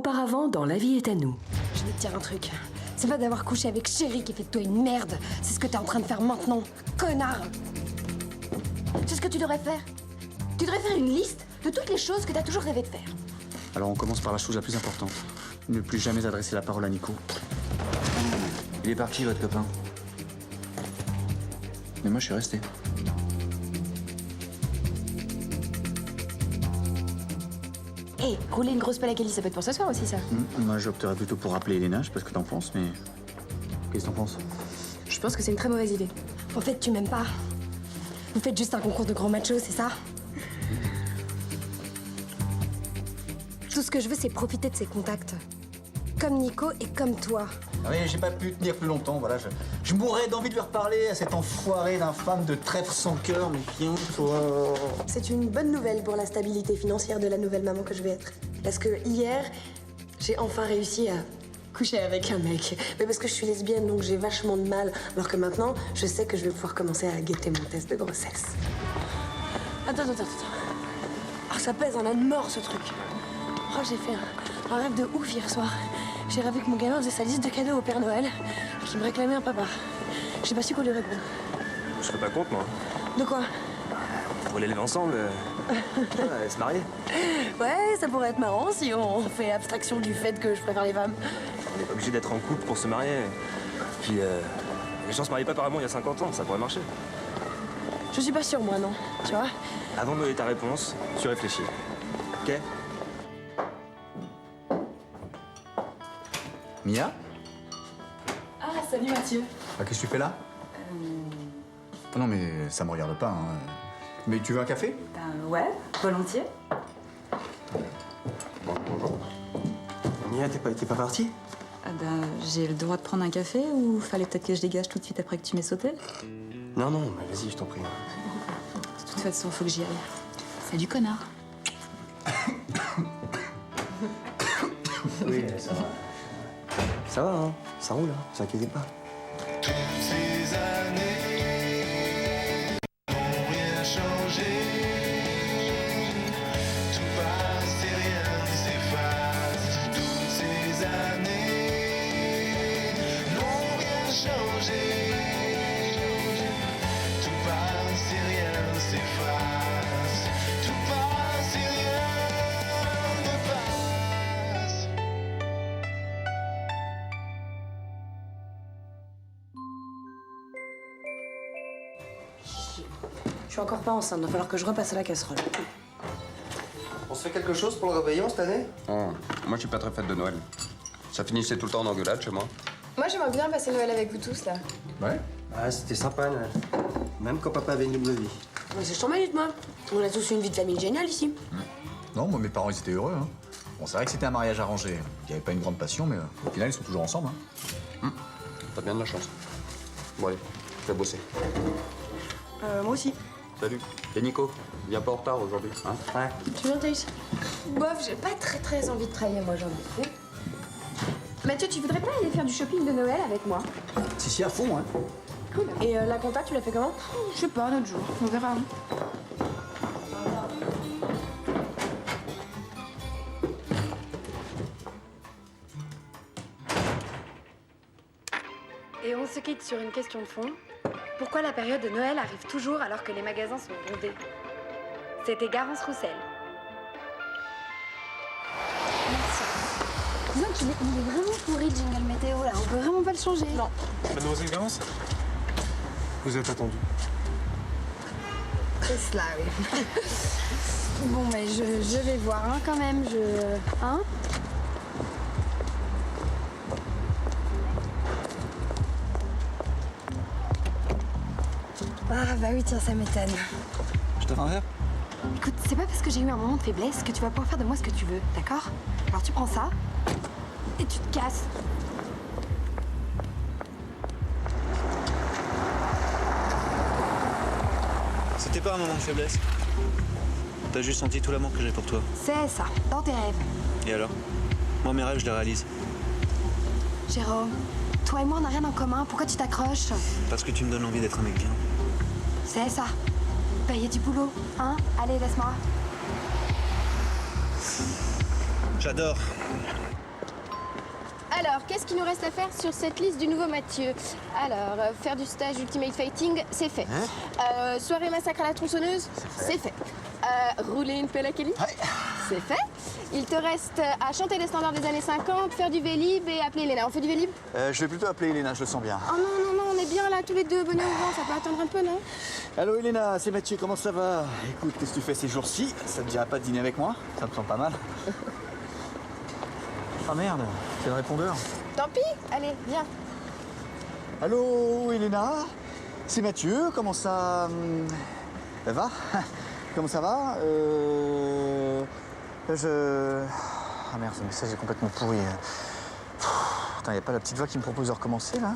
Auparavant, dans La vie est à nous. Je vais te dire un truc. C'est pas d'avoir couché avec Chéri qui fait de toi une merde. C'est ce que t'es en train de faire maintenant. Connard! C'est ce que tu devrais faire. Tu devrais faire une liste de toutes les choses que t'as toujours rêvé de faire. Alors on commence par la chose la plus importante. Ne plus jamais adresser la parole à Nico. Il est parti, votre copain. Mais moi, je suis resté. Hé, rouler une grosse pelle à Kelly, ça peut être pour ce soir aussi, ça. Moi, j'opterais plutôt pour rappeler Elena, je sais pas ce que t'en penses, mais... Qu'est-ce que t'en penses? Je pense que c'est une très mauvaise idée. En fait, tu m'aimes pas. Vous faites juste un concours de grands machos, c'est ça? Tout ce que je veux, c'est profiter de ces contacts. Comme Nico et comme toi. Ah oui, j'ai pas pu tenir plus longtemps, voilà. Je mourrais d'envie de lui reparler à cet enfoiré d'infâme de traître sans cœur, mais viens, toi. C'est une bonne nouvelle pour la stabilité financière de la nouvelle maman que je vais être. Parce que hier, j'ai enfin réussi à coucher avec un mec. Mais parce que je suis lesbienne, donc j'ai vachement de mal. Alors que maintenant, je sais que je vais pouvoir commencer à guetter mon test de grossesse. Attends. Oh, ça pèse un âne mort, ce truc. Oh, j'ai fait un rêve de ouf hier soir. J'ai rêvé que mon gamin faisait sa liste de cadeaux au Père Noël et qu'il me réclamait un papa. J'ai pas su quoi lui répondre. Je serais pas contre, moi. De quoi? Pour l'élever ensemble, et se marier. Ouais, ça pourrait être marrant si on fait abstraction du fait que je préfère les femmes. On n'est pas obligé d'être en couple pour se marier. Puis, les gens se marient pas apparemment il y a 50 ans, ça pourrait marcher. Je suis pas sûre, moi, non. Tu vois? Avant de donner ta réponse, tu réfléchis. Ok? Mia? Ah, salut Mathieu. Ah, qu'est-ce que tu fais là? Non, mais ça me regarde pas, hein. Mais tu veux un café? Ouais, volontiers. Mia, t'es pas partie? Ah j'ai le droit de prendre un café ou fallait peut-être que je dégage tout de suite après que tu m'aies sauté? Non, mais vas-y, je t'en prie. De toute façon, faut que j'y aille. Salut, connard. Oui, ça va. Ça va, hein? Ça roule, hein? Vous inquiétez pas. Toutes ces années n'ont rien changé. Tout passe et rien ne s'efface. Toutes ces années n'ont rien changé. Tout passe et rien ne s'efface. Tout passe et rien ne passe. Je suis encore pas enceinte, il va falloir que je repasse à la casserole. On se fait quelque chose pour le réveillon cette année? Oh, moi je suis pas très fête de Noël. Ça finissait tout le temps en engueulade chez moi. Moi, j'aimerais bien passer Noël avec vous tous, là. Ouais. Ah, c'était sympa, Noël. Même quand papa avait une double vie. Mais c'est chambé, dites-moi. On a tous une vie de famille géniale ici. Non, moi, mes parents, ils étaient heureux, hein. Bon, c'est vrai que c'était un mariage arrangé. Il n'y avait pas une grande passion, mais au final, ils sont toujours ensemble, hein. T'as bien de la chance. Bon allez, je vais bosser. Moi aussi. Salut. Et Nico, viens pas en retard aujourd'hui, hein? Ouais. Tu viens, Thaïs? Bof, j'ai pas très envie de travailler, moi, j'ai envie de faire. Mathieu, tu voudrais pas aller faire du shopping de Noël avec moi? Si, à fond, hein. Cool. Et la compta, tu l'as fait comment? Je sais pas, un autre jour. On verra. Et on se quitte sur une question de fond. Pourquoi la période de Noël arrive toujours alors que les magasins sont bondés? C'était Garance Roussel. Dis donc, il est vraiment pourri le jingle météo, là. On peut vraiment pas le changer. Non. Mademoiselle Garance, vous êtes attendue. C'est cela, oui. Bon, mais je vais voir, hein, quand même. Hein? Ah, bah oui, tiens, ça m'étonne. Je te fais un verre? Écoute, c'est pas parce que j'ai eu un moment de faiblesse que tu vas pouvoir faire de moi ce que tu veux, d'accord? Alors tu prends ça et tu te casses. C'était pas un moment de faiblesse. T'as juste senti tout l'amour que j'ai pour toi. C'est ça, dans tes rêves. Et alors? Moi, mes rêves, je les réalise. Jérôme, toi et moi, on n'a rien en commun. Pourquoi tu t'accroches? Parce que tu me donnes envie d'être un mec bien. C'est ça. Bah, y a du boulot, hein? Allez, laisse-moi. J'adore Alors, qu'est-ce qu'il nous reste à faire sur cette liste du nouveau Mathieu? Alors, faire du stage Ultimate Fighting, c'est fait. Soirée massacre à la tronçonneuse, c'est fait. Rouler une pelle à Kelly, c'est fait. Il te reste à chanter les standards des années 50, faire du vélib et appeler Elena. On fait du vélib? Je vais plutôt appeler Elena, je le sens bien. Oh non, on est bien là, tous les deux, bonnet au vent, ça peut attendre un peu, non? Allô Elena, c'est Mathieu, comment ça va? Écoute, qu'est-ce que tu fais ces jours-ci? Ça te dirait pas de dîner avec moi? Ça me semble pas mal. Ah merde, c'est le répondeur. Tant pis, allez, viens. Allô Elena, c'est Mathieu, comment ça va? Comment ça va? Ah merde, ce message est complètement pourri. Putain, y a pas la petite voix qui me propose de recommencer là?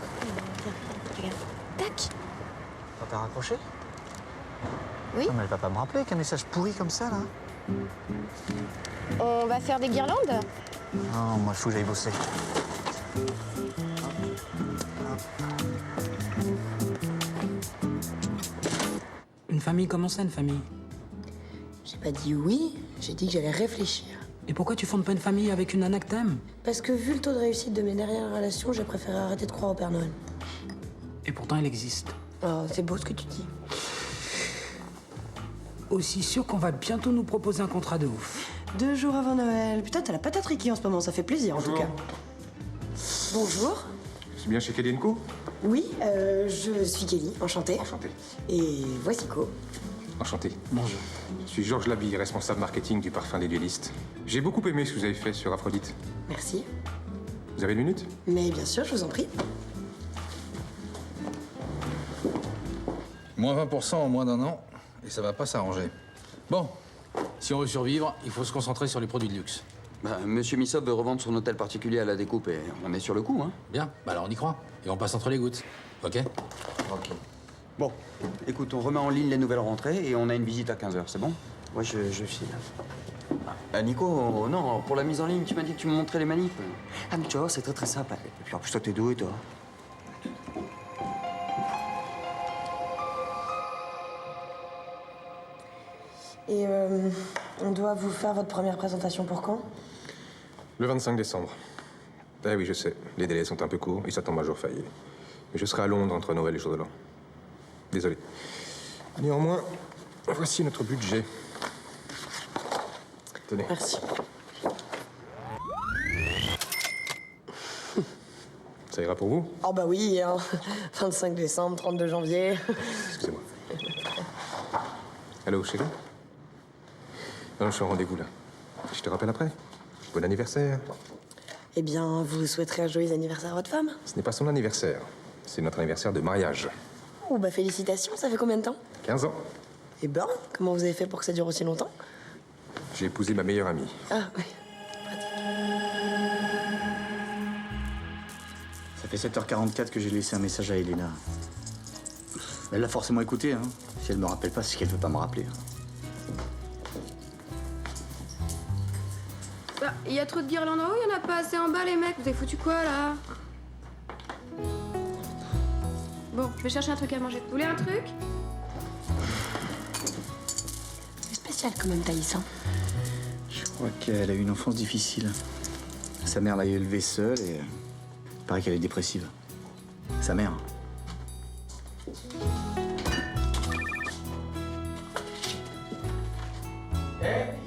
Regarde, tac. T'as raccroché? Oui. Non mais elle va pas me rappeler qu'un message pourri comme ça là. On va faire des guirlandes? Non, moi il faut que j'aille bosser. Une famille, comment ça, une famille? J'ai pas dit oui, j'ai dit que j'allais réfléchir. Et pourquoi tu fondes pas une famille avec une nana que t'aimes? Parce que vu le taux de réussite de mes dernières relations, j'ai préféré arrêter de croire au Père Noël. Et pourtant, il existe. Oh, c'est beau ce que tu dis. Aussi sûr qu'on va bientôt nous proposer un contrat de ouf. 2 jours avant Noël. Putain, t'as la patate Ricky en ce moment, ça fait plaisir en tout cas. Bonjour. C'est bien chez Kelly & Co? Oui, je suis Kelly, enchantée. Enchanté. Et voici Co. Enchanté. Bonjour. Je suis Georges Labille, responsable marketing du parfum des duellistes. J'ai beaucoup aimé ce que vous avez fait sur Aphrodite. Merci. Vous avez une minute? Mais bien sûr, je vous en prie. Moins 20% en moins d'un an, et ça va pas s'arranger. Bon, si on veut survivre, il faut se concentrer sur les produits de luxe. Bah, Monsieur Missop veut revendre son hôtel particulier à la découpe et on est sur le coup, hein. Bien, bah alors on y croit. Et on passe entre les gouttes. Ok? Ok. Bon, écoute, on remet en ligne les nouvelles rentrées et on a une visite à 15h, c'est bon? Moi, je file. Nico, non, pour la mise en ligne, tu m'as dit que tu me montrais les manipes. Ah, mais tu vois, c'est très très simple. Et puis en plus, toi, t'es doué, toi. Et on doit vous faire votre première présentation pour quand? Le 25 décembre. Eh oui, je sais. Les délais sont un peu courts et ça tombe un jour férié. Mais je serai à Londres entre Noël et jour de l'an. Désolé. Néanmoins, voici notre budget. Tenez. Merci. Ça ira pour vous? Oh bah oui, hein. 25 décembre, 32 janvier. Excusez-moi. Allô, chérie? Non, je suis en rendez-vous, là. Je te rappelle après. Bon anniversaire. Eh bien, vous souhaiterez un joyeux anniversaire à votre femme? Ce n'est pas son anniversaire. C'est notre anniversaire de mariage. Oh bah félicitations, ça fait combien de temps? 15 ans. Eh ben, comment vous avez fait pour que ça dure aussi longtemps? J'ai épousé ma meilleure amie. Ah, oui. Ça fait 7h44 que j'ai laissé un message à Elena. Elle l'a forcément écouté, hein. Si elle me rappelle pas, c'est qu'elle veut pas me rappeler. Bah, il y a trop de guirlandes en haut, il y en a pas assez en bas, les mecs. Vous avez foutu quoi, là? Bon, je vais chercher un truc à manger. Vous voulez un truc? C'est spécial quand même, Thaïs, hein. Je crois qu'elle a eu une enfance difficile. Sa mère l'a élevée seule et il paraît qu'elle est dépressive. Sa mère.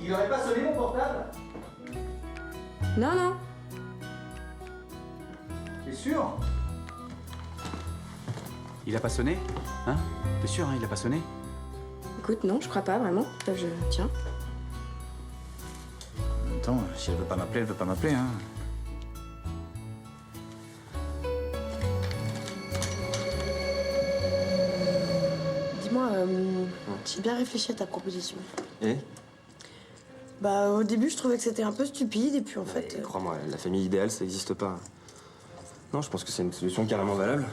Il aurait pas sonné mon portable? Non. T'es sûr? Il a pas sonné? Hein? T'es sûr, hein, il a pas sonné? Écoute, non, je crois pas, vraiment. Tiens. En même temps, si elle veut pas m'appeler, elle veut pas m'appeler, hein. Dis-moi, j'ai bien réfléchi à ta proposition. Et Bah, au début, je trouvais que c'était un peu stupide, et puis en fait... crois-moi, la famille idéale, ça n'existe pas. Non, je pense que c'est une solution carrément valable.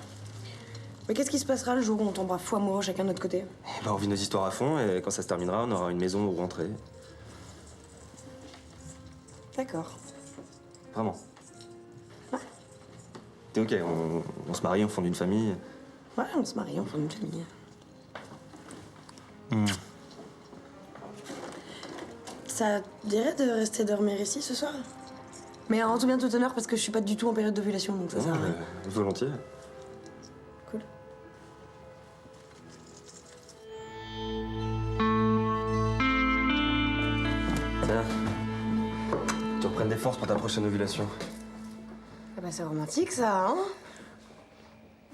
Mais qu'est-ce qui se passera le jour où on tombera fou amoureux chacun de notre côté? Eh ben, on vit nos histoires à fond et quand ça se terminera, on aura une maison où rentrer. D'accord. Vraiment. T'es ok, on se marie, on fonde une famille. Ouais, on se marie, on forme une famille. Ça te dirait de rester dormir ici ce soir? Mais en tout bien tout honneur parce que je suis pas du tout en période d'ovulation, donc ça sert à rien. Volontiers. Cool. Tiens. Tu reprennes des forces pour ta prochaine ovulation. Ah bah c'est romantique ça, hein?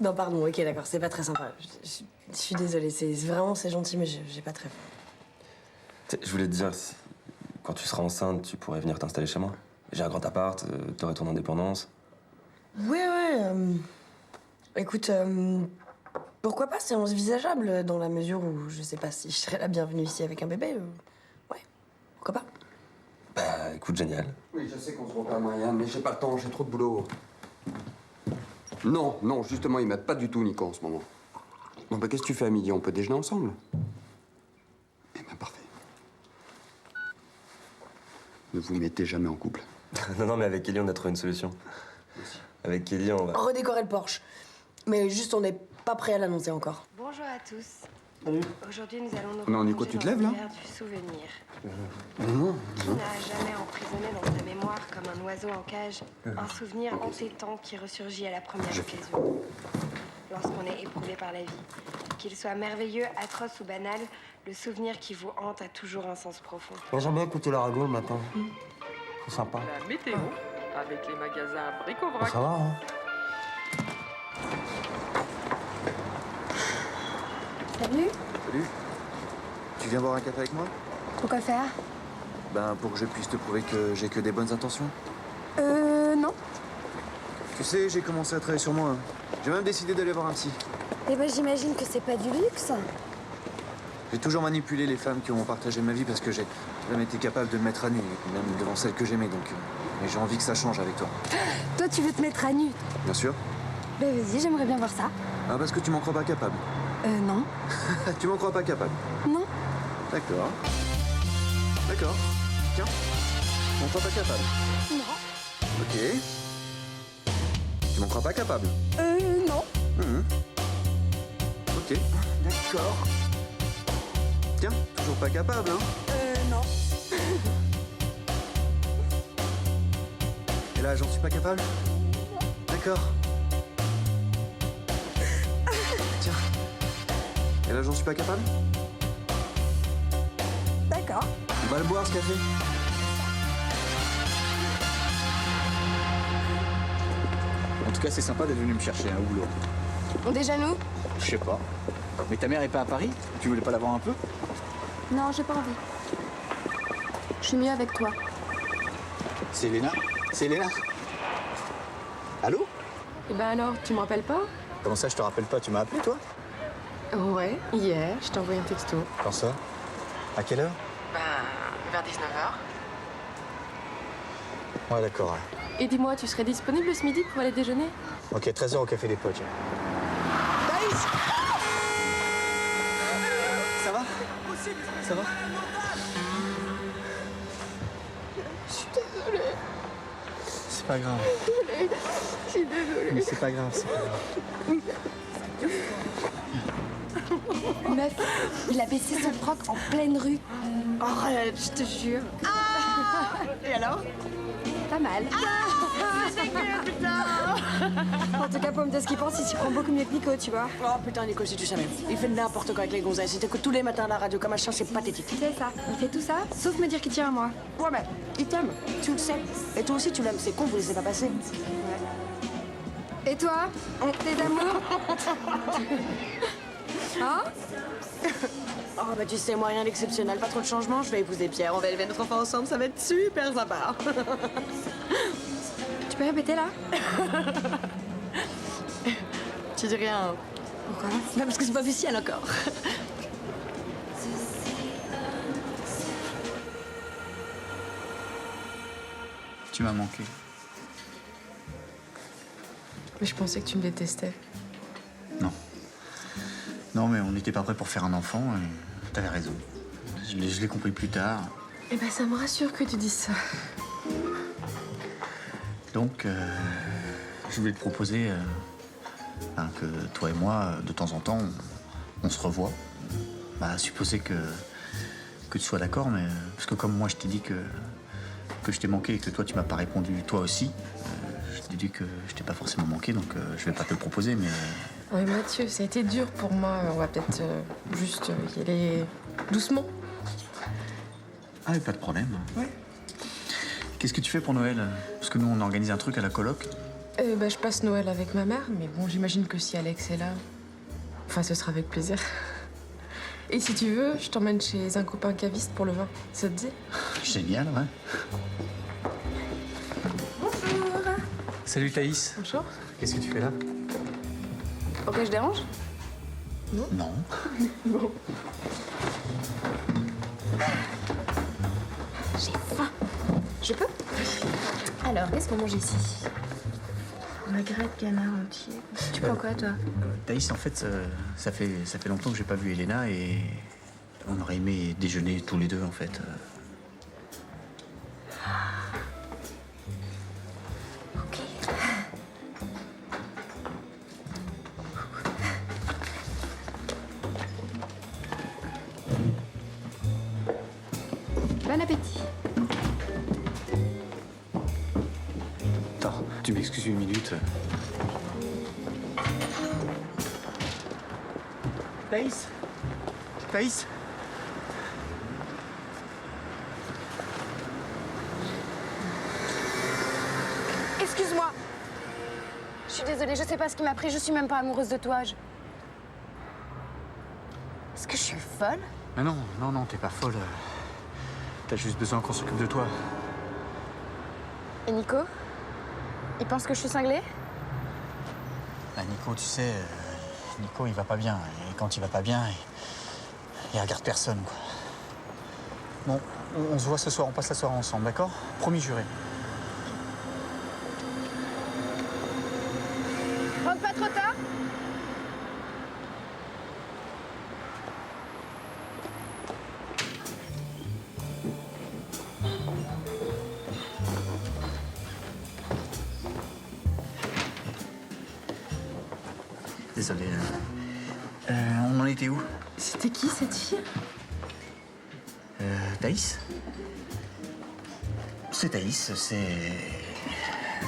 Non pardon, ok d'accord, c'est pas très sympa. Je suis désolée, c'est gentil, mais j'ai pas très faim. Je voulais te dire, quand tu seras enceinte, tu pourrais venir t'installer chez moi. J'ai un grand appart, t'aurais ton indépendance. Ouais. Écoute, pourquoi pas, c'est envisageable dans la mesure où je sais pas si je serais la bienvenue ici avec un bébé. Ouais, pourquoi pas? Bah écoute, génial. Oui, je sais qu'on se voit pas, Marianne, mais j'ai pas le temps, j'ai trop de boulot. Non, justement, ils m'aident pas du tout, Nico, en ce moment. Bon, bah, qu'est-ce que tu fais à midi? On peut déjeuner ensemble? Eh ben, parfait. Ne vous mettez jamais en couple. Non, mais avec Kelly, on a trouvé une solution. Avec Kelly, on va... Redécorer le Porsche. Mais juste, on n'est pas prêt à l'annoncer encore. Bonjour à tous. Salut. Aujourd'hui, nous allons nous Non, Nico, replonger tu te dans lèves, là? l'univers du souvenir. Non. Qui n'a jamais emprisonné dans sa mémoire, comme un oiseau en cage, un souvenir entêtant qui ressurgit à la première occasion. Lorsqu'on est éprouvé par la vie. Qu'il soit merveilleux, atroce ou banal, le souvenir qui vous hante a toujours un sens profond. J'aime bien écouter la radio le matin. C'est sympa. La météo, avec les magasins Bric-au-Brac. Ça va, hein? Salut. Salut. Tu viens boire un café avec moi? Pourquoi faire? Ben, pour que je puisse te prouver que j'ai que des bonnes intentions. Non. Tu sais, j'ai commencé à travailler sur moi. J'ai même décidé d'aller voir un psy. Eh ben, j'imagine que c'est pas du luxe. J'ai toujours manipulé les femmes qui ont partagé ma vie parce que j'ai jamais été capable de me mettre à nu, même devant celles que j'aimais, donc... mais j'ai envie que ça change avec toi. Toi, tu veux te mettre à nu? Bien sûr. Ben, vas-y, j'aimerais bien voir ça. Ah, parce que tu m'en crois pas capable. Non. Tu m'en crois pas capable. Non. D'accord. D'accord. Tiens. Tu m'en crois pas capable. Non. Ok. Tu m'en crois pas capable. Non. Ok. D'accord. Tiens, toujours pas capable, hein? Non. Et là, j'en suis pas capable? D'accord. Tiens. Et là, j'en suis pas capable? D'accord. On va le boire, ce café. En tout cas, c'est sympa d'être venu me chercher un boulot. Déjà nous? Je sais pas. Mais ta mère est pas à Paris? Tu voulais pas la voir un peu? Non, j'ai pas envie. Je suis mieux avec toi. C'est Léna? C'est Léna? Allô? Eh ben alors, tu me rappelles pas? Comment ça, je te rappelle pas? Tu m'as appelé, toi? Ouais, hier, je t'ai envoyé un texto. Quand ça? À quelle heure? Ben, vers 19h. Ouais, d'accord. Ouais. Et dis-moi, tu serais disponible ce midi pour aller déjeuner? Ok, 13h au Café des Potes. Thaïs! Ça va? Ça va? Je suis désolée. C'est pas grave. Je suis désolée. Mais c'est pas grave, c'est pas grave. Meuf, il a baissé son froc en pleine rue. Arrête, je te jure. Et alors? Pas mal. En tout cas, Pomme, de ce qu'il pense, il s'y prend beaucoup mieux que Nico, tu vois. Oh putain, Nico, si tu savais. Il fait n'importe quoi avec les gonzesses. Il t'écoute tous les matins à la radio comme un chien, c'est pathétique. C'est ça, il fait tout ça, sauf me dire qu'il tient à moi. Ouais, mais il t'aime, tu le sais. Et toi aussi, tu l'aimes. C'est con, vous laissez pas passer. Et toi? T'es d'amour? Hein? Oh, bah tu sais, moi, rien d'exceptionnel. Pas trop de changements. Je vais épouser Pierre. On va élever notre enfant ensemble. Ça va être super sympa. Tu peux répéter là? Tu dis rien. Pourquoi? Bah, parce que c'est pas officiel encore. Tu m'as manqué. Mais je pensais que tu me détestais. Non. Non, mais on n'était pas prêt pour faire un enfant et t'avais raison. Je l'ai compris plus tard. Eh ben, ça me rassure que tu dises ça. Donc, je voulais te proposer que toi et moi, de temps en temps, on se revoit. Bah, supposer que tu sois d'accord, mais parce que comme moi, je t'ai dit que que je t'ai manqué et que toi, tu m'as pas répondu, toi aussi, je t'ai dit que je t'ai pas forcément manqué, donc je vais pas te le proposer, mais... Oui, Mathieu, ça a été dur pour moi. On va peut-être juste y aller doucement. Ah, pas de problème. Ouais. Qu'est-ce que tu fais pour Noël? Parce que nous, on organise un truc à la coloc. Je passe Noël avec ma mère, mais bon, j'imagine que si Alex est là, enfin, ce sera avec plaisir. Et si tu veux, je t'emmène chez un copain caviste pour le vin. Ça te dit? Génial, ouais. Bonjour. Salut Thaïs. Bonjour. Qu'est-ce que tu fais là? Pourquoi je dérange? Non. Non. Bon. J'ai faim. Je peux? Alors, qu'est-ce qu'on mange ici? Magret, canard entier. Tu prends quoi, toi? Thaïs, en fait, ça fait longtemps que j'ai pas vu Elena et on aurait aimé déjeuner tous les deux, en fait. Ok. Bon appétit. Attends, tu m'excuses une minute. Thaïs? Thaïs? Excuse-moi. Je suis désolée, je sais pas ce qui m'a pris, je suis même pas amoureuse de toi. Est-ce que je suis folle? Ah non, non, non, t'es pas folle. T'as juste besoin qu'on s'occupe de toi. Et Nico? Il pense que je suis cinglée? Bah, Nico, tu sais, Nico, il va pas bien. Et quand il va pas bien, il regarde personne, quoi. Bon, on se voit ce soir, on passe la soirée ensemble, d'accord? Promis juré. Rentre pas trop tard? Désolé. On en était où? C'était qui, cette fille? Thaïs? C'est Thaïs, c'est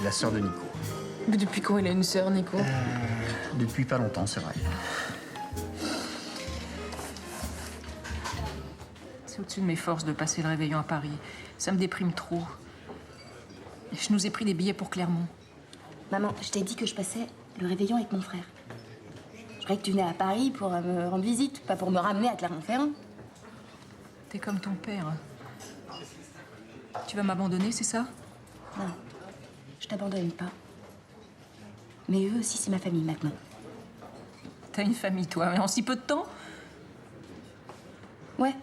la sœur de Nico. Mais depuis quand il a une sœur, Nico? Depuis pas longtemps, c'est vrai. C'est au-dessus de mes forces de passer le réveillon à Paris. Ça me déprime trop. Je nous ai pris des billets pour Clermont. Maman, je t'ai dit que je passais le réveillon avec mon frère. Je croyais que tu venais à Paris pour me rendre visite, pas pour me ramener à Clermont-Ferrand. T'es comme ton père. Tu vas m'abandonner, c'est ça? Non, je t'abandonne pas. Mais eux aussi, c'est ma famille maintenant. T'as une famille, toi, mais en si peu de temps? Ouais,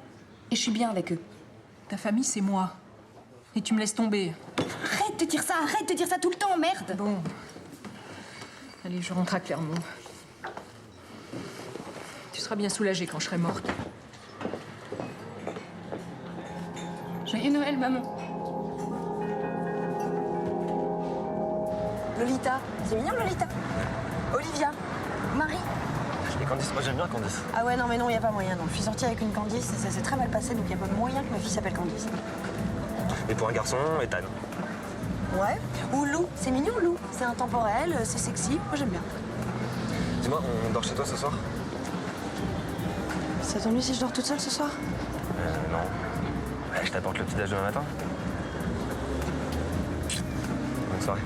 et je suis bien avec eux. Ta famille, c'est moi. Et tu me laisses tomber. Arrête de dire ça tout le temps, merde! Bon. Allez, je rentre à Clermont. Tu seras bien soulagée quand je serai morte. Joyeux Noël, maman. Lolita, c'est mignon Lolita. Olivia, Marie. Et Candice, moi j'aime bien Candice. Ah ouais, non mais non, y a pas moyen. Non. Je suis sortie avec une Candice, ça s'est très mal passé, donc y a pas moyen que ma fille s'appelle Candice. Et pour un garçon, Ethan. Ouais. Ou Lou, c'est mignon Lou. C'est intemporel, c'est sexy. Moi j'aime bien. Dis-moi, on dort chez toi ce soir? Ça t'ennuie si je dors toute seule ce soir? Non. Je t'apporte le petit-déj demain matin. Bonne soirée.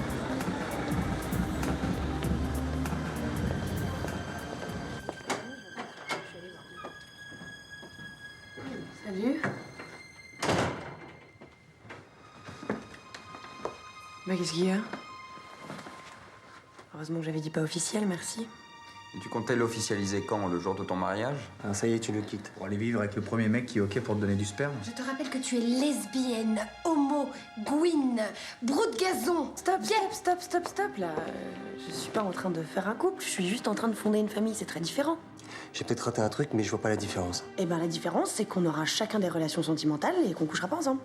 Salut. Bah qu'est-ce qu'il y a? Heureusement que j'avais dit pas officiel, merci. Et tu comptais l'officialiser quand? Le jour de ton mariage? Ah, ça y est, tu le quittes. Pour aller vivre avec le premier mec qui est OK pour te donner du sperme. Je te rappelle que tu es lesbienne, homo, gouine, brou de gazon. Stop, là. Je suis pas en train de faire un couple, je suis juste en train de fonder une famille, c'est très différent. J'ai peut-être raté un truc, mais je vois pas la différence. Eh ben la différence, c'est qu'on aura chacun des relations sentimentales et qu'on couchera pas ensemble.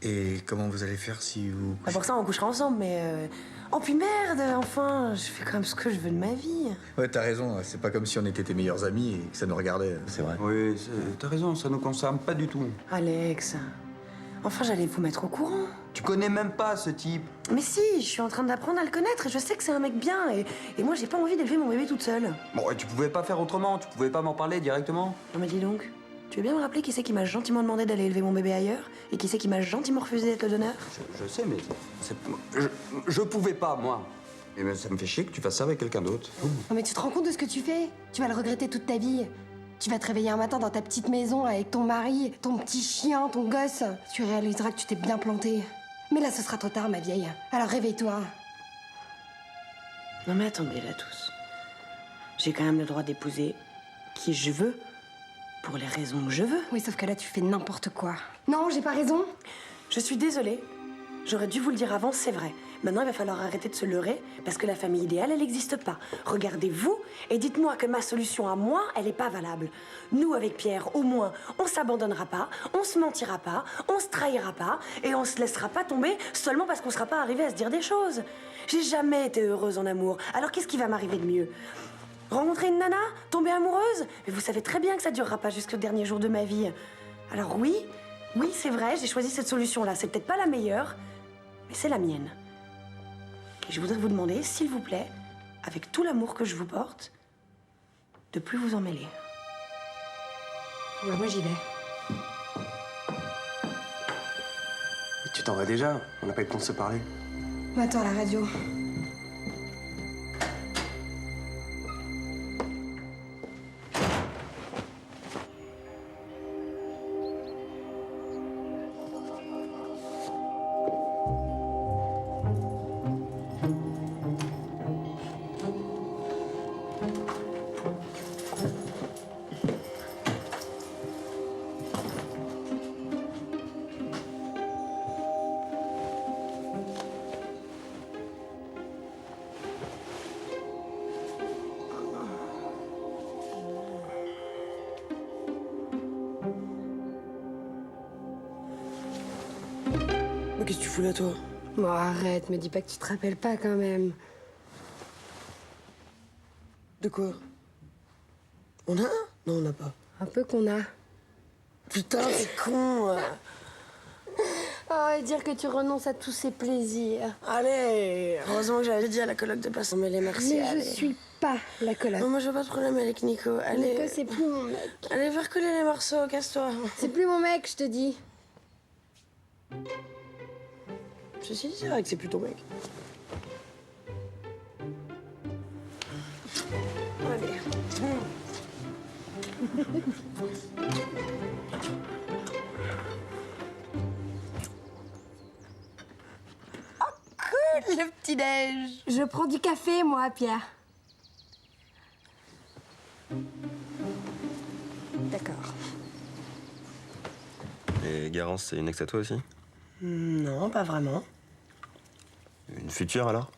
Et comment vous allez faire si vous... Bah pour ça, on couchera ensemble, mais... Oh puis merde, enfin, je fais quand même ce que je veux de ma vie. Ouais, t'as raison, c'est pas comme si on était tes meilleurs amis et que ça nous regardait, c'est vrai. Oui, t'as raison, ça nous concerne pas du tout. Alex, enfin j'allais vous mettre au courant. Tu connais même pas ce type. Mais si, je suis en train d'apprendre à le connaître et je sais que c'est un mec bien et moi j'ai pas envie d'élever mon bébé toute seule. Bon, et tu pouvais pas faire autrement, tu pouvais pas m'en parler directement. Non mais dis donc, tu veux bien me rappeler qui c'est qui m'a gentiment demandé d'aller élever mon bébé ailleurs et qui c'est qui m'a gentiment refusé d'être le donneur? Je sais, mais je pouvais pas, moi. Et mais ça me fait chier que tu fasses ça avec quelqu'un d'autre. Non mais tu te rends compte de ce que tu fais? Tu vas le regretter toute ta vie. Tu vas te réveiller un matin dans ta petite maison avec ton mari, ton petit chien, ton gosse. Tu réaliseras que tu t'es bien planté. Mais là, ce sera trop tard, ma vieille. Alors réveille-toi. Non mais attendez là tous. J'ai quand même le droit d'épouser qui je veux, pour les raisons que je veux. Oui, sauf que là, tu fais n'importe quoi. Non, j'ai pas raison. Je suis désolée. J'aurais dû vous le dire avant, c'est vrai. Maintenant, il va falloir arrêter de se leurrer, parce que la famille idéale, elle n'existe pas. Regardez-vous et dites-moi que ma solution à moi, elle n'est pas valable. Nous, avec Pierre, au moins, on s'abandonnera pas, on se mentira pas, on se trahira pas, et on se laissera pas tomber seulement parce qu'on sera pas arrivé à se dire des choses. J'ai jamais été heureuse en amour, alors qu'est-ce qui va m'arriver de mieux? Rencontrer une nana? Tomber amoureuse? Mais vous savez très bien que ça durera pas jusqu'au dernier jour de ma vie. Alors oui, c'est vrai, j'ai choisi cette solution-là. C'est peut-être pas la meilleure, mais c'est la mienne. Et je voudrais vous demander, s'il vous plaît, avec tout l'amour que je vous porte, de plus vous en mêler. Ouais, moi, j'y vais. Mais tu t'en vas déjà, on n'a pas eu le temps de se parler. Attends, la radio. Mais qu'est-ce que tu fous là, toi? Bon, arrête, me dis pas que tu te rappelles pas quand même. De quoi? On a un? Non, on n'a pas. Un peu qu'on a. Putain, t'es con. Oh, et dire que tu renonces à tous ces plaisirs. Allez, heureusement que j'avais dit à la coloc de pas s'en mêler, merci. Mais allez. je suis pas la coloc. Non, moi, j'ai pas de problème avec Nico. Allez. Nico, c'est plus mon mec. Allez, faire coller les morceaux, casse-toi. C'est plus mon mec, je te dis. Ceci dit, c'est vrai que c'est plus ton mec. Allez. Cool, le petit-déj. Je prends du café, moi, Pierre. D'accord. Et Garance, c'est une ex à toi aussi? Non, pas vraiment. Une future alors?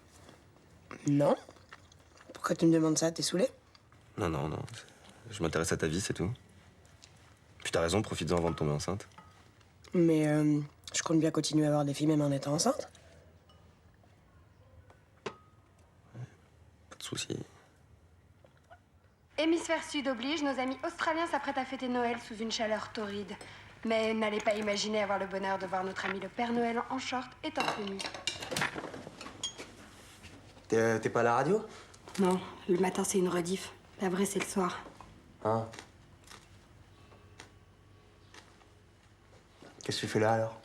Non. Pourquoi tu me demandes ça? T'es saoulé? Non. Je m'intéresse à ta vie, c'est tout. Puis t'as raison, profites-en avant de tomber enceinte. Mais je compte bien continuer à avoir des filles même en étant enceinte. Pas de soucis. Hémisphère sud oblige, nos amis australiens s'apprêtent à fêter Noël sous une chaleur torride. Mais n'allez pas imaginer avoir le bonheur de voir notre ami le Père Noël en short et torse nu. T'es pas à la radio? Non, le matin, c'est une rediff. La vraie, c'est le soir. Ah. Qu'est-ce que tu fais là, alors?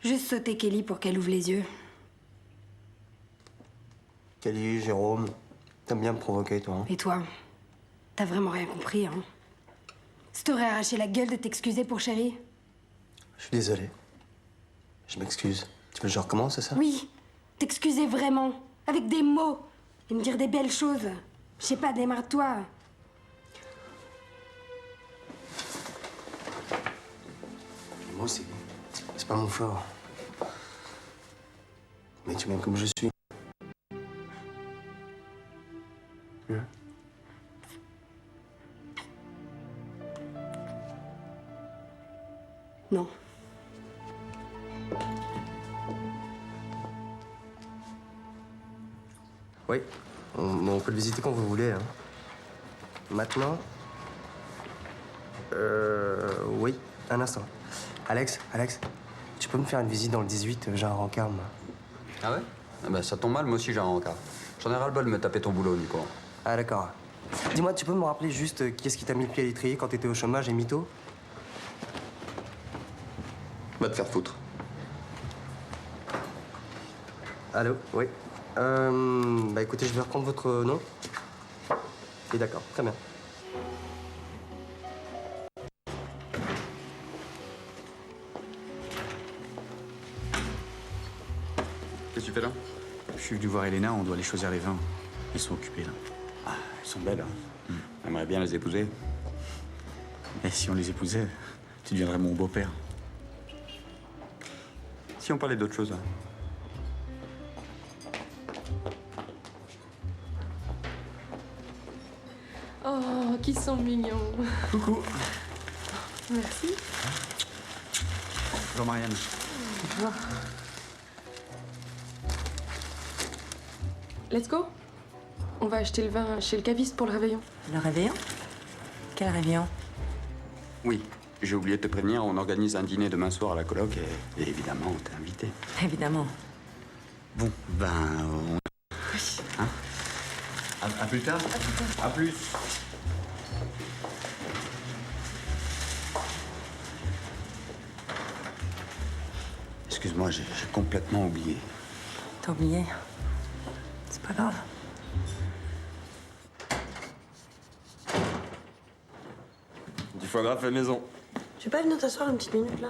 Juste sauter Kelly pour qu'elle ouvre les yeux. Kelly, Jérôme, t'aimes bien me provoquer, toi, hein? Et toi? T'as vraiment rien compris, hein? Si t'aurais arraché la gueule de t'excuser pour Chéri? Je suis désolé. Je m'excuse. Tu veux que je recommence, c'est ça? Oui, t'excuser vraiment. Avec des mots. Et me dire des belles choses. Je sais pas, démarre-toi. Moi, c'est pas mon fort. Mais tu m'aimes comme je suis. Hein? Non. Oui, on peut le visiter quand vous voulez. Hein. Maintenant... Oui, un instant. Alex, tu peux me faire une visite dans le 18? J'ai un rencard, moi. Ah ouais? Ah bah ça tombe mal, moi aussi j'ai un rencard. J'en ai ras-le-bol de me taper ton boulot, Nico. Ah d'accord. Dis-moi, tu peux me rappeler juste qui est-ce qui t'a mis le pied à l'étrier quand t'étais au chômage et mytho? Va te faire foutre. Allô? Oui. Bah écoutez, je vais reprendre votre nom. Et d'accord, très bien. Qu'est-ce que tu fais là? Je suis venu voir Elena, on doit aller choisir les vins. Ils sont occupés là. Ah, elles sont belles. Hein. J'aimerais bien les épouser. Et si on les épousait, tu deviendrais mon beau-père. Si on parlait d'autre chose. Hein. Oh, qu'ils sont mignons. Coucou. Merci. Bonjour Marianne. Bonjour. Let's go. On va acheter le vin chez le caviste pour le réveillon. Le réveillon? Quel réveillon? Oui, j'ai oublié de te prévenir, on organise un dîner demain soir à la coloc et évidemment, on t'a invité. Évidemment. Bon, ben, on... Hein? À plus tard. À plus. Excuse-moi, j'ai complètement oublié. T'as oublié? C'est pas grave. Du foie gras fait maison. Tu veux pas venir t'asseoir une petite minute, là?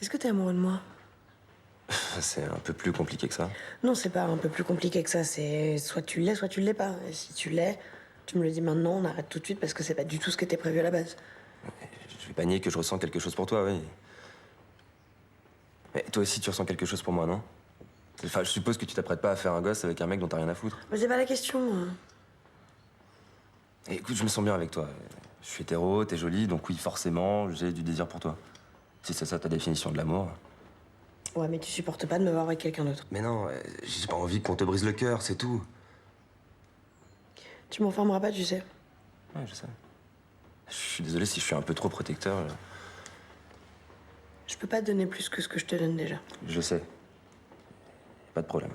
Est-ce que t'es amoureux de moi? C'est un peu plus compliqué que ça. Non, c'est pas un peu plus compliqué que ça. C'est soit tu l'es, soit tu l'es pas. Et si tu l'es, tu me le dis maintenant, on arrête tout de suite parce que c'est pas du tout ce qui était prévu à la base. Je vais pas nier que je ressens quelque chose pour toi, oui. Mais toi aussi, tu ressens quelque chose pour moi, non? Enfin, je suppose que tu t'apprêtes pas à faire un gosse avec un mec dont t'as rien à foutre. Mais c'est pas la question. Et écoute, je me sens bien avec toi. Je suis hétéro, t'es jolie, donc oui, forcément, j'ai du désir pour toi. Si c'est ça ta définition de l'amour. Ouais, mais tu supportes pas de me voir avec quelqu'un d'autre. Mais non, j'ai pas envie qu'on te brise le cœur, c'est tout. Tu m'enfermeras pas, tu sais. Ouais, je sais. Je suis désolé si je suis un peu trop protecteur. Je peux pas te donner plus que ce que je te donne déjà. Je sais. Pas de problème.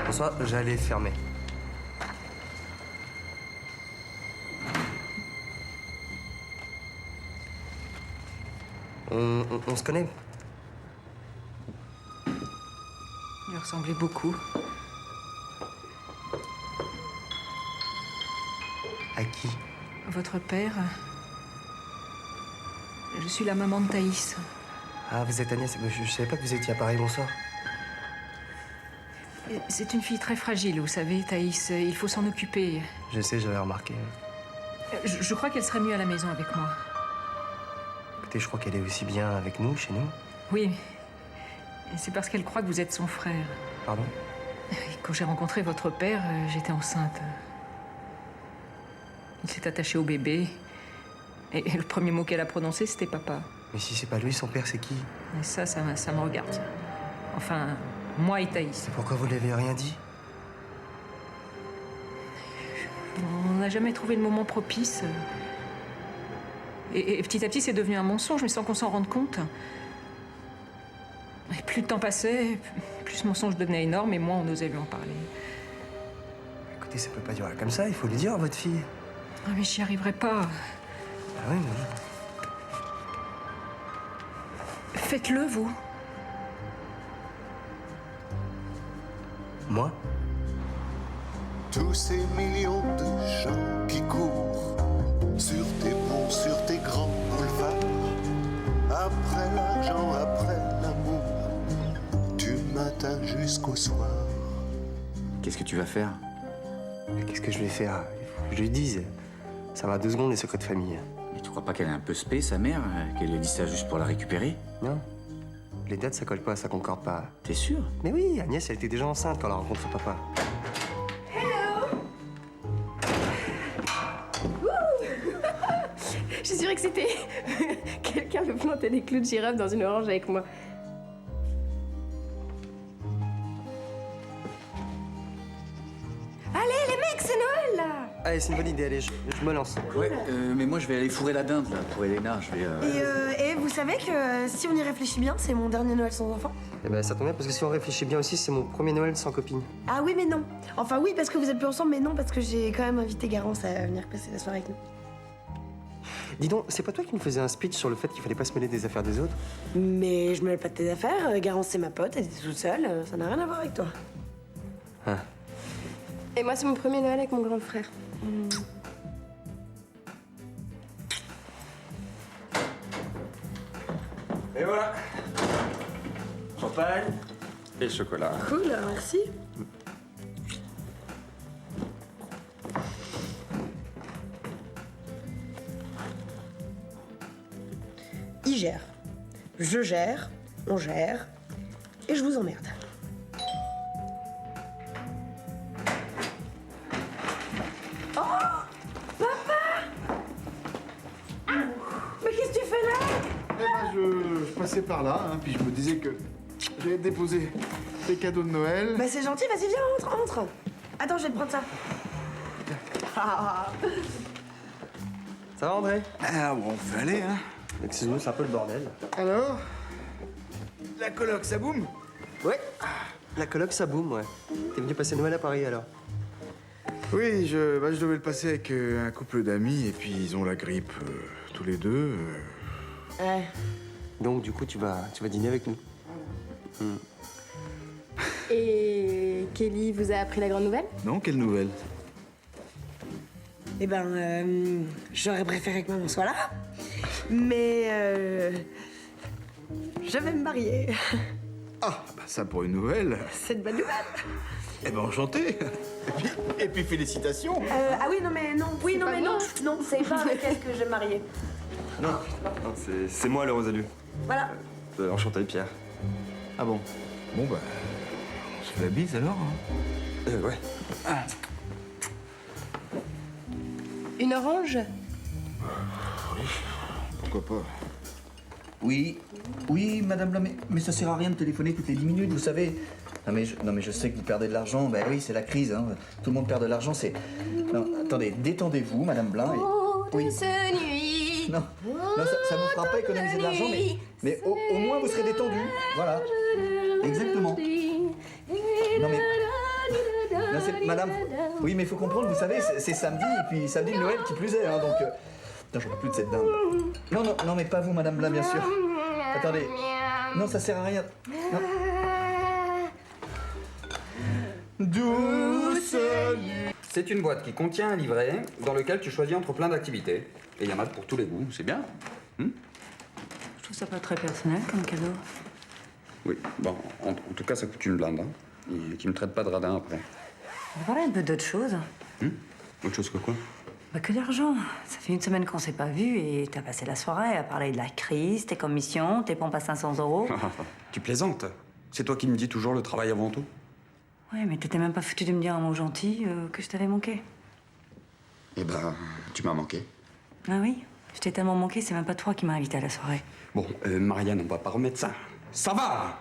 Bonsoir, j'allais fermer. On se connaît? Il lui ressemblait beaucoup. À qui? Votre père. Je suis la maman de Thaïs. Ah, vous êtes Agnès. Je savais pas que vous étiez à Paris, bonsoir. C'est une fille très fragile, vous savez, Thaïs. Il faut s'en occuper. Je sais, j'avais remarqué. Je crois qu'elle serait mieux à la maison avec moi. Écoutez, je crois qu'elle est aussi bien avec nous, chez nous. Oui. Et c'est parce qu'elle croit que vous êtes son frère. Pardon? Et quand j'ai rencontré votre père, j'étais enceinte. Il s'est attaché au bébé. Et le premier mot qu'elle a prononcé, c'était papa. Mais si c'est pas lui, son père, c'est qui? Et ça me regarde. Enfin, moi et Thaïs. Pourquoi vous l'avez rien dit? On n'a jamais trouvé le moment propice. Et petit à petit, c'est devenu un mensonge, mais sans qu'on s'en rende compte. Et plus le temps passait, plus ce mensonge devenait énorme, et moins on osait lui en parler. Écoutez, ça peut pas durer comme ça, il faut lui dire à votre fille. Ah, mais j'y arriverai pas. Ah oui, mais... Faites-le, vous. Moi? Tous ces millions de gens qui courent sur tes ponts, sur tes grands boulevards, après l'argent, après l'amour, du matin jusqu'au soir. Qu'est-ce que tu vas faire? Qu'est-ce que je vais faire? Il faut que je lui dise. Ça va 2 secondes, les secrets de famille. Mais tu crois pas qu'elle est un peu spé, sa mère? Qu'elle lui dit ça juste pour la récupérer? Non. Les dates, ça colle pas, ça concorde pas. T'es sûr? Mais oui, Agnès, elle était déjà enceinte quand elle a rencontré son papa. Hello! des clous de girafe dans une orange avec moi. Allez, les mecs, c'est Noël, là! Allez, c'est une bonne idée, allez, je me lance. Ouais, mais moi je vais aller fourrer la dinde là pour Elena. Je vais. Et vous savez que si on y réfléchit bien, c'est mon dernier Noël sans enfant? Eh ben, ça tombe bien, parce que si on réfléchit bien aussi, c'est mon premier Noël sans copine. Ah oui, mais non. Enfin oui, parce que vous êtes plus ensemble, mais non, parce que j'ai quand même invité Garance à venir passer la soirée avec nous. Dis donc, c'est pas toi qui nous faisais un speech sur le fait qu'il fallait pas se mêler des affaires des autres? Mais je me mêle pas de tes affaires. Garance, c'est ma pote, elle était toute seule. Ça n'a rien à voir avec toi. Ah. Et moi, c'est mon premier Noël avec mon grand frère. Et voilà. Champagne et chocolat. Cool, merci. Il gère. Je gère. On gère. Et je vous emmerde. Oh! Papa! Mais qu'est-ce que tu fais là? Eh ben, je passais par là, hein, puis je me disais que j'allais te déposer tes cadeaux de Noël. Bah c'est gentil, vas-y, viens, entre. Attends, je vais te prendre ça. Ça va, André? Ah bon, on peut aller, hein. Excuse-moi, c'est un peu le bordel. Alors? La coloc, ça boum? Ouais. La coloc, ça boum, ouais. T'es venu passer Noël à Paris, alors? Oui, je devais le passer avec un couple d'amis, et puis ils ont la grippe, tous les deux. Ouais. Donc, du coup, tu vas dîner avec nous. Et Kelly vous a appris la grande nouvelle? Non, quelle nouvelle? Eh ben, j'aurais préféré que maman soit là. Mais je vais me marier. Ah, bah ça pour une nouvelle. C'est une bonne nouvelle. Eh ben, enchanté. Et puis félicitations. Ah oui, non mais non. Oui, non mais non. Non, c'est pas avec elle que je vais me marier. Non, c'est moi le Rosalie. Voilà. Enchanté, Pierre. Ah bon? Bon, bah, on se fait la bise alors, hein? Ouais. Ah. Une orange? Oui, pourquoi pas. Oui, madame Blanc, mais ça sert à rien de téléphoner toutes les 10 minutes, vous savez. Non mais je sais que vous perdez de l'argent, ben oui, c'est la crise, hein. Tout le monde perd de l'argent, c'est... Non, attendez, détendez-vous, madame Blanc. Oui. Nuit. Non, ça vous fera pas économiser de l'argent, mais au moins vous serez détendu. Voilà. Exactement. Non mais... Non, madame, oui, mais il faut comprendre, vous savez, c'est samedi, et puis samedi de Noël qui plus est, hein, donc... Non, j'en peux plus de cette dinde. Non, mais pas vous, madame Blanc, bien sûr. Attendez. Non, ça sert à rien. Non. Douce nuit. C'est une boîte qui contient un livret dans lequel tu choisis entre plein d'activités. Et il y en a pour tous les goûts, c'est bien. Je trouve ça pas très personnel comme cadeau. Oui, bon, en tout cas, ça coûte une blinde. Hein. Et qui me traite pas de radin après. On va parler un peu d'autre chose. Autre chose que quoi? Bah que d'argent. Ça fait une semaine qu'on s'est pas vu et t'as passé la soirée à parler de la crise, tes commissions, tes pompes à 500 €. Tu plaisantes. C'est toi qui me dis toujours le travail avant tout. Ouais, mais t'étais même pas foutu de me dire un mot gentil que je t'avais manqué. Eh ben, tu m'as manqué. Ah oui? Je t'ai tellement manqué, c'est même pas toi qui m'as invité à la soirée. Bon, Marianne, on va pas remettre ça. Ça va!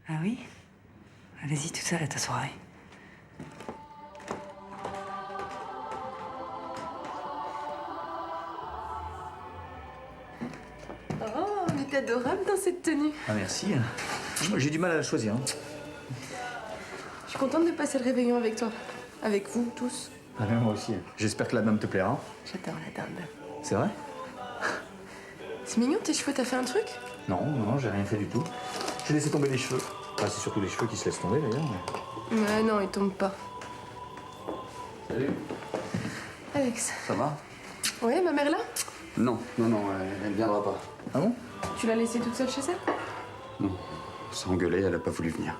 Ah oui? Vas-y, toute seule à ta soirée. Oh, on est adorable dans cette tenue. Ah merci. J'ai du mal à la choisir. Hein. Je suis contente de passer le réveillon avec toi. Avec vous, tous. Ah ben moi aussi. J'espère que la dame te plaira. J'adore la dinde. C'est vrai? C'est mignon, tes cheveux, t'as fait un truc? Non, j'ai rien fait du tout. J'ai laissé tomber les cheveux. Enfin, c'est surtout les cheveux qui se laissent tomber d'ailleurs. Mais non, ils tombent pas. Salut. Alex. Ça va? Ouais, ma mère là? Non, elle viendra pas. Ah bon? Tu l'as laissée toute seule chez elle? Non. On s'est engueulé, elle a pas voulu venir.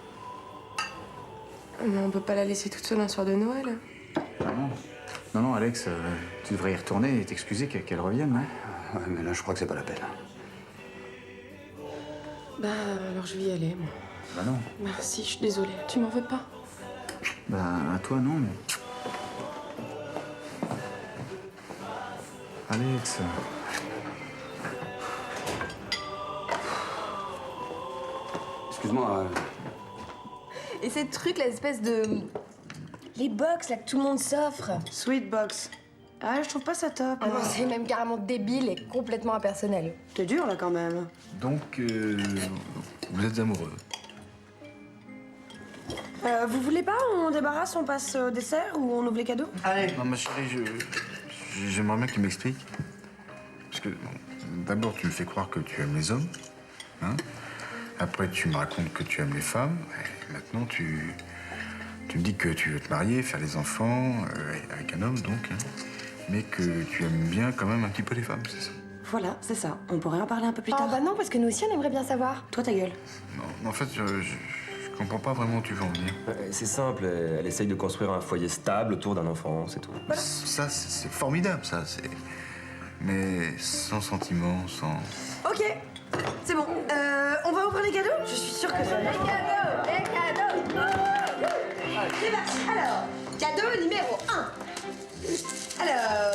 Mais on peut pas la laisser toute seule un soir de Noël. Non, Alex, tu devrais y retourner et t'excuser qu'elle revienne, hein? Ouais, mais là, je crois que c'est pas la peine. Bah, alors je vais y aller, moi. Bah non. Bah si, je suis désolée. Tu m'en veux pas? Bah, à toi, non, mais... Alex... Excuse-moi. Et ces trucs, l'espèce de... Les box, là, que tout le monde s'offre. Sweet box. Ah, je trouve pas ça top. Ah non, c'est même carrément débile et complètement impersonnel. T'es dur, là, quand même. Donc, vous êtes amoureux. Vous voulez pas, on débarrasse, on passe au dessert ou on ouvre les cadeaux? Allez. Non, ma chérie, j'aimerais bien que tu m'expliques. Parce que, d'abord, tu me fais croire que tu aimes les hommes. Hein? Après, tu me racontes que tu aimes les femmes. Et maintenant, tu me dis que tu veux te marier, faire des enfants, avec un homme, donc. Hein? Mais que tu aimes bien quand même un petit peu les femmes, c'est ça? Voilà, c'est ça. On pourrait en parler un peu plus tard. bah non, parce que nous aussi, on aimerait bien savoir. Toi, ta gueule. Non, en fait, je comprends pas vraiment où tu veux en venir. C'est simple, elle essaye de construire un foyer stable autour d'un enfant, c'est tout. Ça, c'est formidable, ça. Mais sans sentiment, sans... Ok, c'est bon. On va ouvrir les cadeaux? Je suis sûre que ça... Les cadeaux. C'est parti. Alors, cadeau numéro 1. Alors,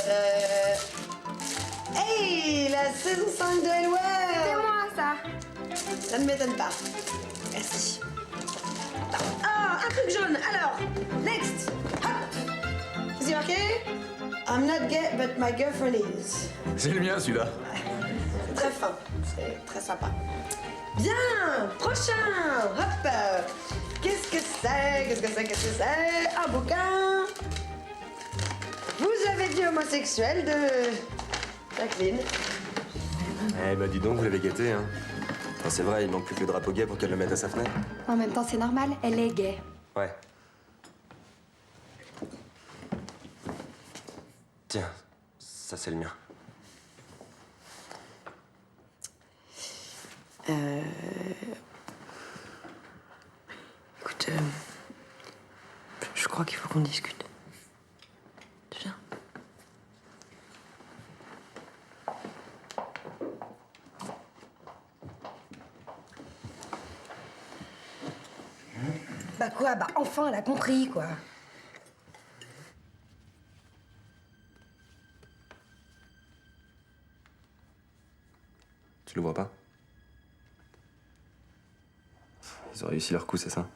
hey, la saison 5 de Elwell. C'est moi, ça. Ça ne m'étonne pas. Merci. Ah, un truc jaune. Alors, next. Hop. Is it okay? I'm not gay, but my girlfriend is. C'est le mien, celui-là. C'est très fin. C'est très sympa. Bien. Prochain. Hop. Qu'est-ce que c'est? Un bouquin. Vous avez dit homosexuel de Jacqueline. Eh ben dis donc, vous l'avez gâté, hein. Enfin, c'est vrai, il manque plus que le drapeau gay pour qu'elle le mette à sa fenêtre. En même temps, c'est normal, elle est gay. Ouais. Tiens, ça c'est le mien. Écoute, je crois qu'il faut qu'on discute. Tu viens? Bah quoi? Bah enfin, elle a compris, quoi. Tu le vois pas? Ils ont réussi leur coup, c'est ça?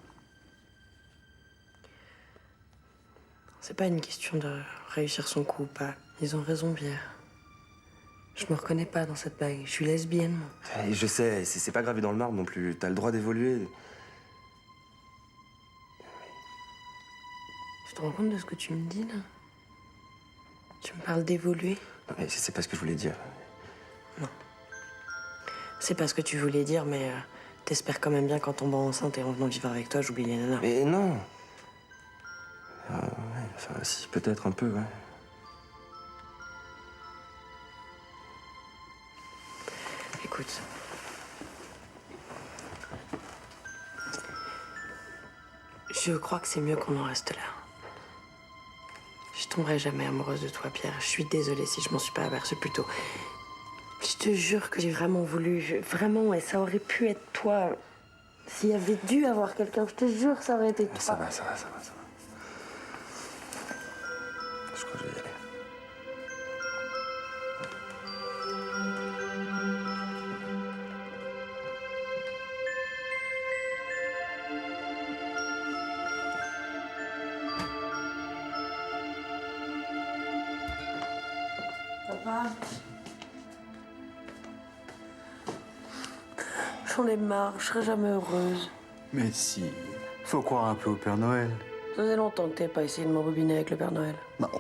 C'est pas une question de réussir son coup ou pas. Ils ont raison, Pierre. Je me reconnais pas dans cette bague. Je suis lesbienne, moi. Je sais, c'est pas gravé dans le marbre non plus. T'as le droit d'évoluer. Tu te rends compte de ce que tu me dis, là? Tu me parles d'évoluer? Non, mais c'est pas ce que je voulais dire. Non. C'est pas ce que tu voulais dire, mais t'espères quand même bien qu'en tombant enceinte et en venant vivre avec toi, j'oublie les nanas. Mais non! Ouais, enfin, si, peut-être un peu, ouais. Écoute. Je crois que c'est mieux qu'on en reste là. Je tomberai jamais amoureuse de toi, Pierre. Je suis désolée si je m'en suis pas aperçue plus tôt. Je te jure que j'ai vraiment voulu, vraiment, et ça aurait pu être toi. S'il y avait dû avoir quelqu'un, je te jure, ça aurait été toi. Ça va. Je crois que je vais y aller. Papa. J'en ai marre, je serai jamais heureuse. Mais si, faut croire un peu au Père Noël. Ça faisait longtemps que t'as pas essayé de m'embobiner avec le Père Noël. Non,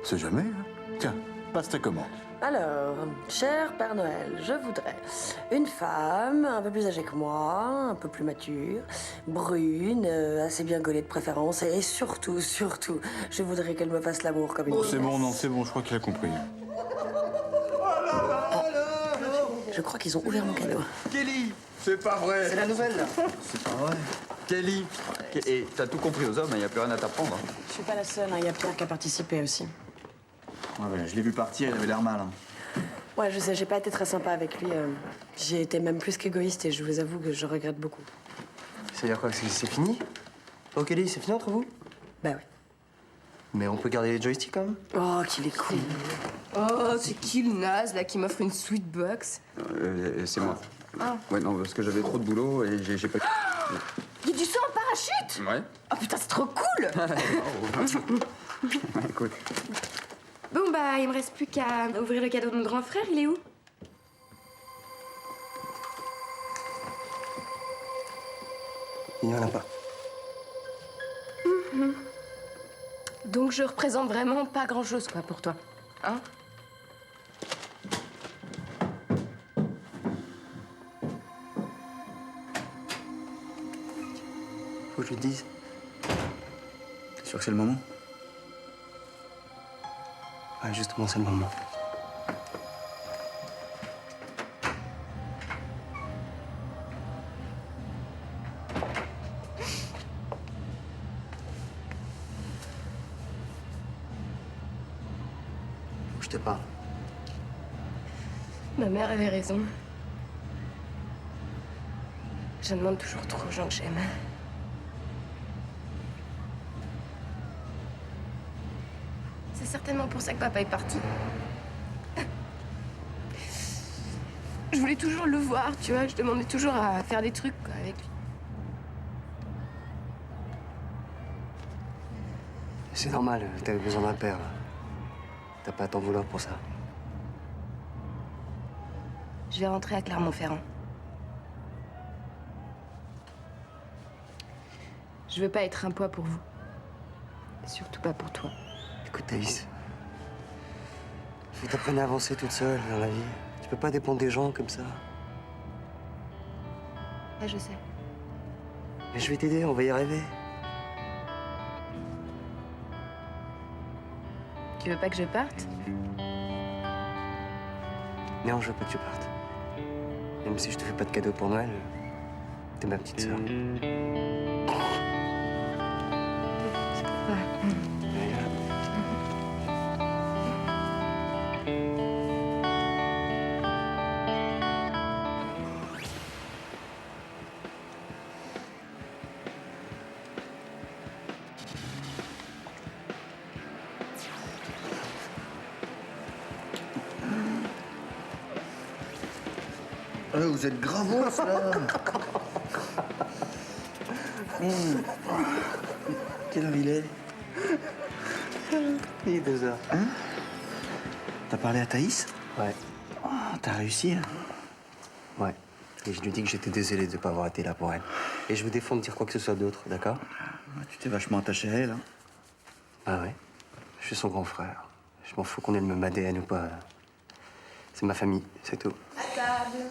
c'est jamais, hein. Tiens, passe ta commande. Alors, cher Père Noël, je voudrais une femme un peu plus âgée que moi, un peu plus mature, brune, assez bien gaulée de préférence, et surtout, je voudrais qu'elle me fasse l'amour comme une C'est bon, non, c'est bon, je crois qu'il a compris. Je crois qu'ils ont ouvert mon cadeau. Kelly, c'est pas vrai. C'est la nouvelle, là. C'est pas vrai. Kelly, et t'as tout compris aux hommes, il n'y a plus rien à t'apprendre. Je suis pas la seule, il y a Pierre qui a participé aussi. Ouais, je l'ai vu partir, il avait l'air mal. Hein. Ouais, je sais, j'ai pas été très sympa avec lui. J'ai été même plus qu'égoïste et je vous avoue que je regrette beaucoup. C'est-à-dire quoi? C'est fini? Ok, Kelly, c'est fini entre vous? Bah ouais. Mais on peut garder les joysticks quand même? Oh, qu'il est cool. Oh, c'est qui le naze, là, qui m'offre une sweet box? C'est moi. Ah. Ouais, non, parce que j'avais trop de boulot et j'ai pas... Il y a du saut en parachute. Ouais. Oh putain, c'est trop cool. Écoute. Bon, bah, il me reste plus qu'à ouvrir le cadeau de mon grand frère. Il est où? Il n'y en a pas. Donc je représente vraiment pas grand-chose, quoi, pour toi. Hein? Faut que je te dise. T'es sûr que c'est le moment? Ouais, justement, c'est le moment. Faut que je te parle. Ma mère avait raison. Je demande toujours trop aux gens que j'aime. C'est certainement pour ça que papa est parti. Je voulais toujours le voir, tu vois. Je demandais toujours à faire des trucs quoi, avec lui. C'est normal, t'avais besoin d'un père. T'as pas à t'en vouloir pour ça. Je vais rentrer à Clermont-Ferrand. Je veux pas être un poids pour vous. Surtout pas pour toi. Écoute, Thaïs. Faut t'apprendre à avancer toute seule dans la vie. Tu peux pas dépendre des gens comme ça. Ah, je sais. Mais je vais t'aider, on va y arriver. Tu veux pas que je parte? Non, je veux pas que tu partes. Même si je te fais pas de cadeau pour Noël, t'es ma petite sœur. Vous êtes gravos, là. Quelle heure il est? Il est 2 heures. Hein? T'as parlé à Thaïs? Ouais. Oh, t'as réussi, hein? Ouais. Et je lui dis que j'étais désolé de ne pas avoir été là pour elle. Et je vous défends de dire quoi que ce soit d'autre, d'accord? Tu t'es vachement attaché à elle, hein? Ah ouais. Je suis son grand frère. Je m'en fous qu'on ait le même ADN ou pas. C'est ma famille, c'est tout. À table.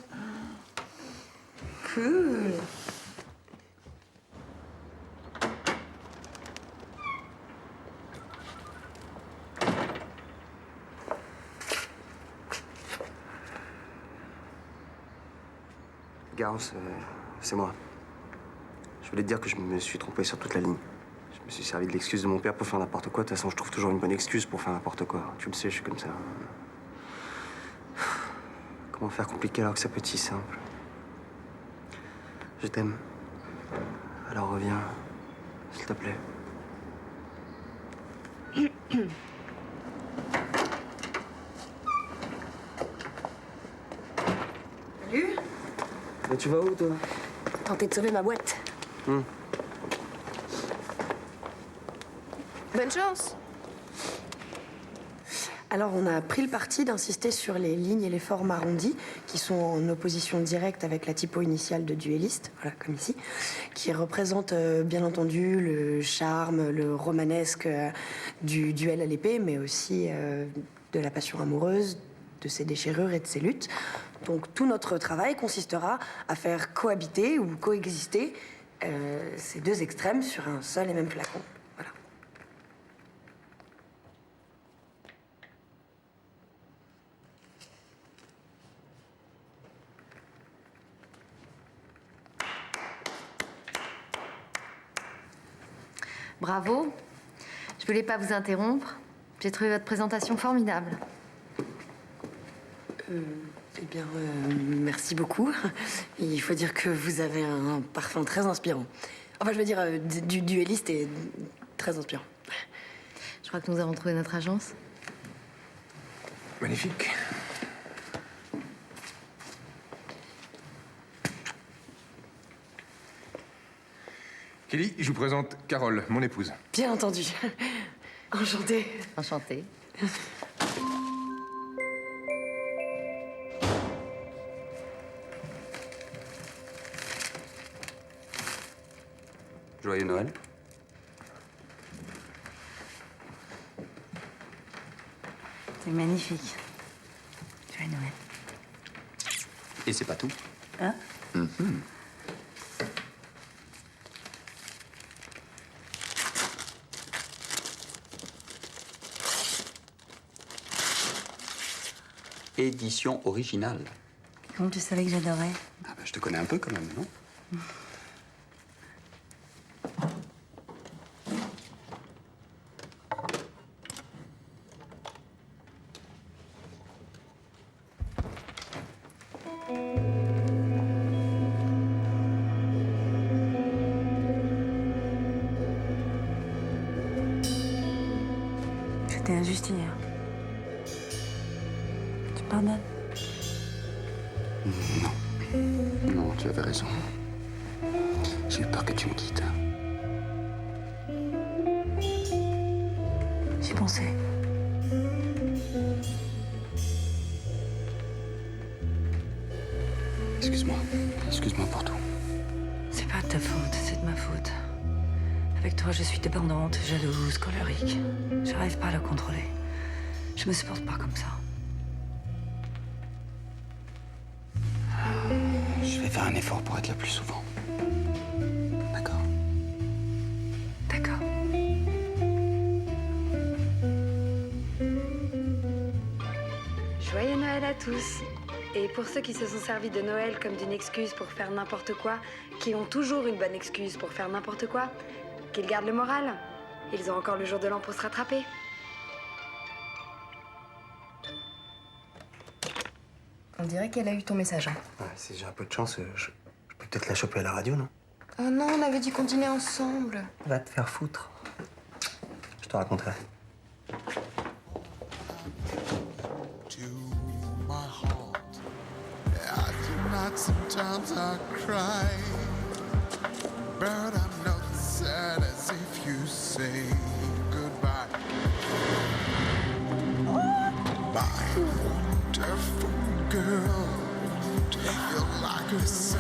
Cool. Garros, c'est moi. Je voulais te dire que je me suis trompé sur toute la ligne. Je me suis servi de l'excuse de mon père pour faire n'importe quoi. De toute façon, je trouve toujours une bonne excuse pour faire n'importe quoi. Tu le sais, je suis comme ça. Comment faire compliqué alors que ça peut être si simple? Je t'aime. Alors reviens, s'il te plaît. Salut. Mais tu vas où, toi? Tenter de sauver ma boîte. Bonne chance. Alors, on a pris le parti d'insister sur les lignes et les formes arrondies, qui sont en opposition directe avec la typo initiale de duelliste, voilà, comme ici, qui représente bien entendu le charme, le romanesque du duel à l'épée, mais aussi de la passion amoureuse, de ses déchirures et de ses luttes. Donc, tout notre travail consistera à faire cohabiter ou coexister ces deux extrêmes sur un seul et même flacon. Bravo. Je voulais pas vous interrompre. J'ai trouvé votre présentation formidable. Eh bien, merci beaucoup. Il faut dire que vous avez un parfum très inspirant. Enfin, je veux dire, du duelliste est très inspirant. Je crois que nous avons trouvé notre agence. Magnifique. Kelly, je vous présente Carole, mon épouse. Bien entendu. Enchantée. Enchantée. Joyeux Noël. C'est magnifique. Joyeux Noël. Et c'est pas tout. Hein? Édition originale. Comment tu savais que j'adorais? Ah bah, je te connais un peu quand même, non? C'était injuste hier. Tu pardonnes? Non, tu avais raison. J'ai eu peur que tu me quittes. J'y pensais. Excuse-moi. Excuse-moi pour tout. C'est pas de ta faute, c'est de ma faute. Avec toi, je suis dépendante, jalouse, colérique. J'arrive pas à le contrôler. Je me supporte pas comme ça. Je vais faire un effort pour être là plus souvent. D'accord? D'accord. Joyeux Noël à tous. Et pour ceux qui se sont servis de Noël comme d'une excuse pour faire n'importe quoi, qui ont toujours une bonne excuse pour faire n'importe quoi, qu'ils gardent le moral. Ils ont encore le jour de l'an pour se rattraper. On dirait qu'elle a eu ton message. Hein. Ouais, si j'ai un peu de chance, je peux peut-être la choper à la radio, non? Oh non, on avait dit qu'on dînait ensemble. Va te faire foutre. Je te raconterai. Sometimes I cry, but I'm not sad as if you say goodbye. My wonderful girl, do you like listen